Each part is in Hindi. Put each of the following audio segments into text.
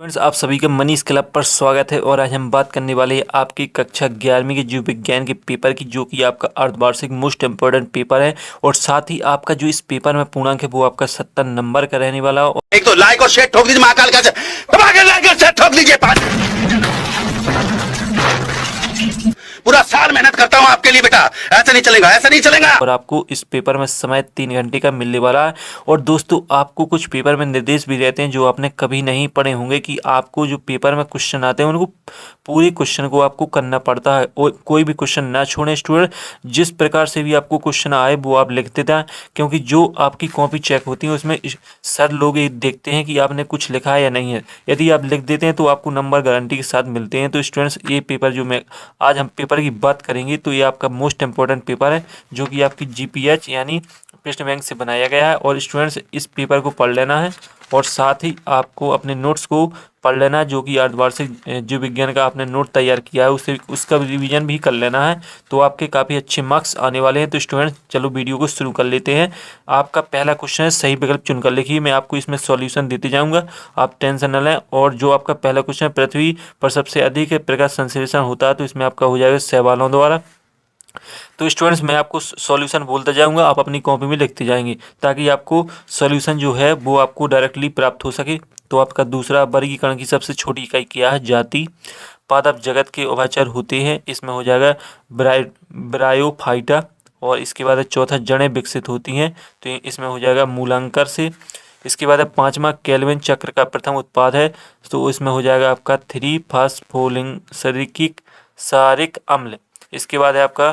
फ्रेंड्स, आप सभी का मनीष क्लब पर स्वागत है। और आज हम बात करने वाले हैं आपकी कक्षा 11वीं के जीव विज्ञान के पेपर की, जो कि आपका अर्धवार्षिक मोस्ट इम्पोर्टेंट पेपर है। और साथ ही आपका जो इस पेपर में पूर्णांक है वो आपका 70 नंबर का रहने वाला है। एक तो लाइक और शेयर ठोक दीजिए, महाकाल का दबा के लाइक और शेयर ठोक दीजिए। पूरा साल मेहनत करता हूं आपके लिए बेटा, ऐसा नहीं चलेगा, ऐसा नहीं चलेगा। और आपको इस पेपर में समय 3 घंटे का मिलने वाला है। और दोस्तों, आपको कुछ पेपर में निर्देश भी रहते हैं जो आपने कभी नहीं पढ़े होंगे, कि आपको जो पेपर में क्वेश्चन आते हैं उनको पूरे क्वेश्चन को आपको करना पड़ता है और कोई भी क्वेश्चन ना छोड़ें। स्टूडेंट, जिस प्रकार से भी आपको क्वेश्चन आए वो आप लिख देते हैं, क्योंकि जो आपकी कॉपी चेक होती है उसमें सर लोग ये देखते हैं कि आपने कुछ लिखा है या नहीं है। यदि आप लिख देते हैं तो आपको नंबर गारंटी के साथ मिलते हैं। तो स्टूडेंट्स, ये पेपर जो मैं आज हम पेपर की बात करेंगे तो ये आपका मोस्ट इंपॉर्टेंट पेपर है, जो कि आपकी जीपीएच यानी प्रश्न बैंक से बनाया गया है। और स्टूडेंट्स, इस पेपर को पढ़ लेना है और साथ ही आपको अपने नोट्स को पढ़ लेना है, जो कि अर्धवार्षिक जीव विज्ञान का आपने नोट तैयार किया है उसका रिवीजन भी कर लेना है। तो आपके काफ़ी अच्छे मार्क्स आने वाले हैं। तो स्टूडेंट्स, चलो वीडियो को शुरू कर लेते हैं। आपका पहला क्वेश्चन है, सही विकल्प चुनकर लिखिए। मैं आपको इसमें सॉल्यूशन देते जाऊंगा, आप टेंशन न लें। और जो आपका पहला क्वेश्चन है, पृथ्वी पर सबसे अधिक प्रकाश संश्लेषण होता है, तो इसमें आपका हो जाएगा शैवालों द्वारा। तो स्टूडेंट्स, मैं आपको सॉल्यूशन बोलता जाऊंगा, आप अपनी कॉपी में लिखते जाएंगे, ताकि आपको सॉल्यूशन जो है वो आपको डायरेक्टली प्राप्त हो सके। तो आपका दूसरा, वर्गीकरण की सबसे छोटी इकाई क्या है? जाति। पादप जगत के उभयचर होते हैं, इसमें हो जाएगा ब्रायोफाइटा। और इसके बाद चौथा, जड़ें विकसित होती हैं, तो इसमें हो जाएगा मूलांकर से। इसके बाद पांचवा, केल्विन चक्र का प्रथम उत्पाद है, तो इसमें हो जाएगा आपका 3 फास्फोलिसरिक सारिक अम्ल। इसके बाद है आपका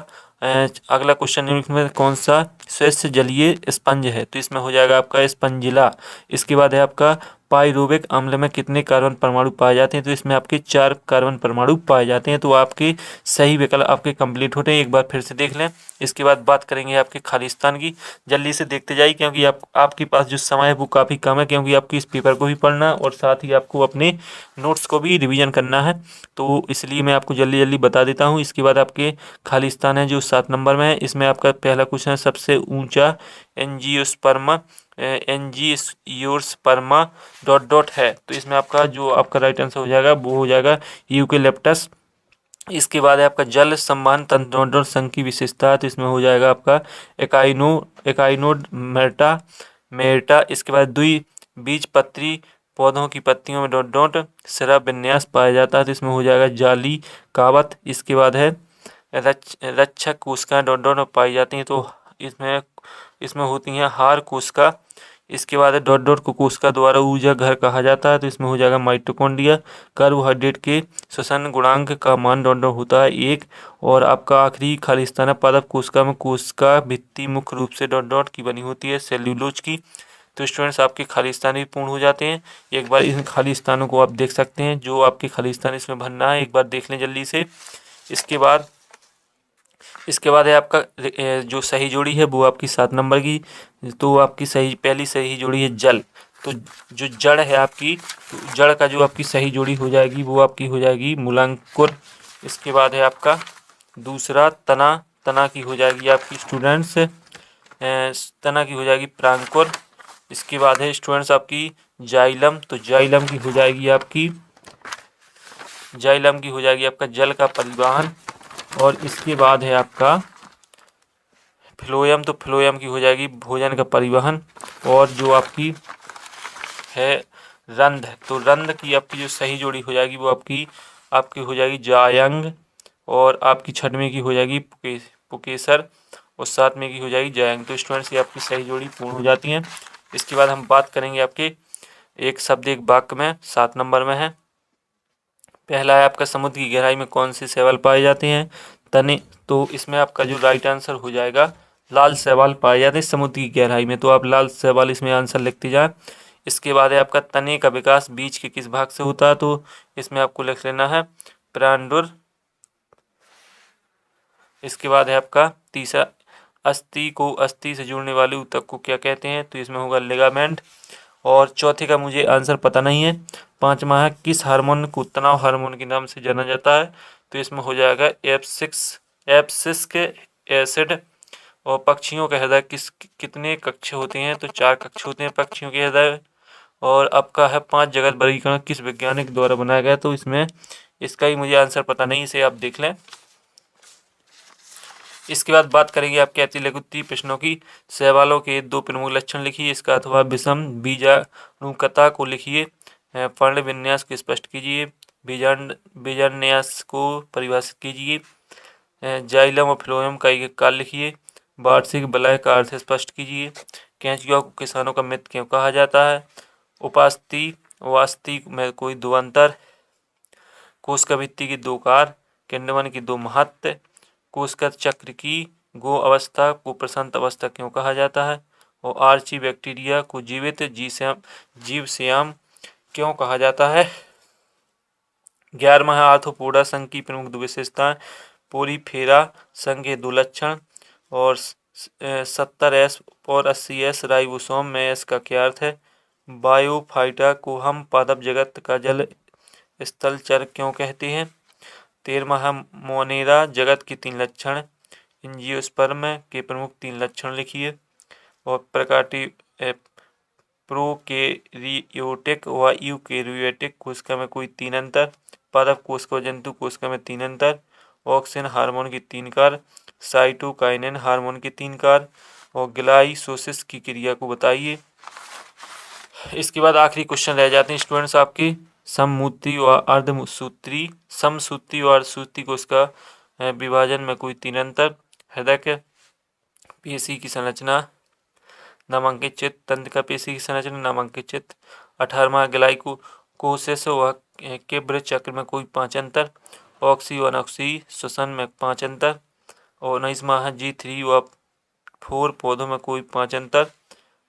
अगला क्वेश्चन, निम्नलिखित में कौन सा स्वच्छ जलीय स्पंज है? तो इसमें हो जाएगा आपका स्पंजिला। इसके बाद है आपका पाइरुविक अम्ल में कितने कार्बन परमाणु पाए जाते हैं? तो इसमें आपके 4 कार्बन परमाणु पाए जाते हैं। तो आपके सही विकल्प आपके कंप्लीट होते हैं, एक बार फिर से देख लें। इसके बाद बात करेंगे आपके खालिस्तान की। जल्दी से देखते जाइए, क्योंकि आपके पास जो समय है वो काफ़ी कम है, क्योंकि आपकी इस पेपर को भी पढ़ना और साथ ही आपको अपने नोट्स को भी रिवीजन करना है। तो इसलिए मैं आपको जल्दी जल्दी बता देता हूँ। इसके बाद आपके खालिस्तान है जो 7 नंबर में है। इसमें आपका पहला क्वेश्चन है, सबसे ऊंचा एंजियोस्पर्मा डॉट डॉट है। तो इसमें आपका जो आपका राइट आंसर हो जाएगा वो हो जाएगा यूकेलिप्टस। इसके बाद है आपका जल संवहन तंत्र संघ की विशेषता, तो इसमें हो जाएगा आपका एकाइनोड मेटा। इसके बाद द्विबीजपत्री पौधों की पत्तियों में डॉट डॉट सिरा विन्यास पाया जाता है, तो इसमें हो जाएगा जाली कावत। इसके बाद है रक्षक कोशिका डॉट डॉट पाई जाती हैं, तो इसमें इसमें होती हैं हार कोशिका। इसके बाद है डॉट डॉट को कोशिका द्वारा ऊर्जा घर कहा जाता है, तो इसमें हो जाएगा माइटोकॉन्ड्रिया। कार्बोहाइड्रेट के श्वसन गुणांक का मान डॉट डॉट होता है 1। और आपका आखिरी खालिस्तान है, पादप कोशिका में कोशिका भित्ति मुख्य रूप से डॉट डॉट की बनी होती है, सेल्यूलोज की। तो स्टूडेंट्स, आपके खालिस्तान भी पूर्ण हो जाते हैं। एक बार इन खालिस्तानों को आप देख सकते हैं, जो आपके खालिस्तान इसमें भरना है, एक बार देख लें जल्दी से। इसके बाद है आपका जो सही जोड़ी है वो आपकी 7 नंबर की। तो आपकी पहली सही जोड़ी है जल। तो जो जड़ है आपकी, तो जड़ का जो आपकी सही जोड़ी हो जाएगी वो आपकी हो जाएगी मूलांकुर। इसके बाद है आपका दूसरा, तना की हो जाएगी आपकी स्टूडेंट्स, तना की हो जाएगी प्रांकुर। इसके बाद है स्टूडेंट्स आपकी जाइलम। तो जाइलम की हो जाएगी आपका जल का परिवहन। और इसके बाद है आपका फ्लोएम। तो फ्लोएम की हो जाएगी भोजन का परिवहन। और जो आपकी है रंध, तो रंध की आपकी जो सही जोड़ी हो जाएगी वो आपकी हो जाएगी जायंग। और आपकी 6वीं की हो जाएगी पुकेसर। और 7वीं की हो जाएगी जायंग। तो स्टूडेंट्स, ये आपकी सही जोड़ी पूर्ण हो जाती हैं। इसके बाद हम बात करेंगे आपके एक शब्द एक वाक्य में, 7 नंबर में है। पहला है आपका, समुद्र की गहराई में कौन से शैवाल पाए जाते हैं? तने। तो इसमें आपका जो राइट आंसर हो जाएगा, लाल शैवाल पाए जाते हैं समुद्र की गहराई में। तो आप लाल शैवाल इसमें आंसर लिखते जाएं। इसके बाद है आपका, तने का विकास बीज के किस भाग से होता है? तो इसमें आपको लिख लेना है प्रांडुर। इसके बाद है आपका तीसरा, अस्थि को अस्थि से जोड़ने वाले ऊतक को क्या कहते हैं? तो इसमें होगा लिगामेंट। और चौथे का मुझे आंसर पता नहीं है। 5वां है, किस हार्मोन को तनाव हार्मोन के नाम से जाना जाता है? तो इसमें हो जाएगा एब्सिक्सिक एसिड। और पक्षियों का हृदय कितने कक्ष होते हैं? तो 4 कक्ष होते हैं पक्षियों के हृदय। और आपका है 5 जगत वर्गीकरण किस वैज्ञानिक द्वारा बनाया गया। तो इसमें इसका ही मुझे आंसर पता नहीं, इसे आप देख लें। इसके बाद बात करेंगे आपके अति लघु 30 प्रश्नों की। शैवालों के 2 प्रमुख लक्षण लिखिए। इसका अथवा विषम बीजाणुकता को लिखिए। पर्ण विन्यास को स्पष्ट कीजिए। बीजान्यास को परिभाषित कीजिए। जाइलम और फ्लोएम का एक काल लिखिए। वार्षिक वलय का अर्थ स्पष्ट कीजिए। केंचुआ को किसानों का मित्र क्यों कहा जाता है। उपास्ति वास्ति में कोई दो अंतर। कोशकाभित्ति की 2 कार। किण्वन की 2 महत्व। कोशकर चक्र की गो अवस्था को प्रशांत अवस्था क्यों कहा जाता है। और आर्ची बैक्टीरिया को जीवित जीवश्याम क्यों कहा जाता है। 11वां आर्थ्रोपोडा संघ की प्रमुख 2 विशेषताएं। पोरीफेरा संघ के 2 लक्षण। और 70S और 80S राइबोसोम में S का क्या अर्थ है। बायोफाइटा को हम पादप जगत का जल स्थलचर क्यों कहते हैं। 13वां मोनेरा जगत के 3 लक्षण। एंजियोस्पर्म के प्रमुख 3 लक्षण लिखिए। और प्रोकैरियोटिक व यूकैरियोटिक कोशिका में कोई 3 अंतर। पादप कोशिका व जंतु कोशिका में 3 अंतर। ऑक्सिन हार्मोन की 3 कार। साइटोकाइनिन हार्मोन की 3 कार। और ग्लाइसोसिस की क्रिया को बताइए। इसके बाद आखिरी क्वेश्चन रह जाते हैं स्टूडेंट्स आपके। समसूत्री व अर्धसूत्री कोशिका विभाजन में कोई 3 अंतर। हृदय पेशी की संरचना नामांकित चित्र। तंत्र का पेशी की संरचना नामांकित चित्र। 18वां ग्लाइकोसिस व किब्र चक्र में कोई 5 अंतर। ऑक्सी व अनॉक्सी श्वसन में 5 अंतर। और 19वां G3 व 4 पौधों में कोई 5 अंतर।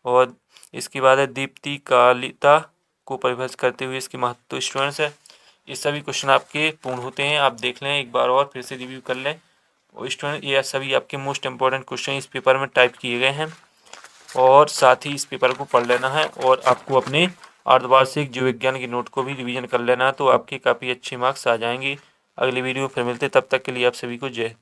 और इसके बाद है दीप्तिकालिता को परिभाषित करते हुए इसके महत्व। स्टूडेंट्स है ये सभी क्वेश्चन आपके पूर्ण होते हैं। आप देख लें एक बार और फिर से रिव्यू कर लें। और स्टूडेंट ये सभी आपके मोस्ट इंपॉर्टेंट क्वेश्चन इस पेपर में टाइप किए गए हैं। और साथ ही इस पेपर को पढ़ लेना है। और आपको अपने अर्धवार्षिक जीव विज्ञान की नोट को भी रिवीजन कर लेना है, तो आपके काफ़ी अच्छे मार्क्स आ जाएंगे। अगली वीडियो में फिर मिलते, तब तक के लिए आप सभी को जय।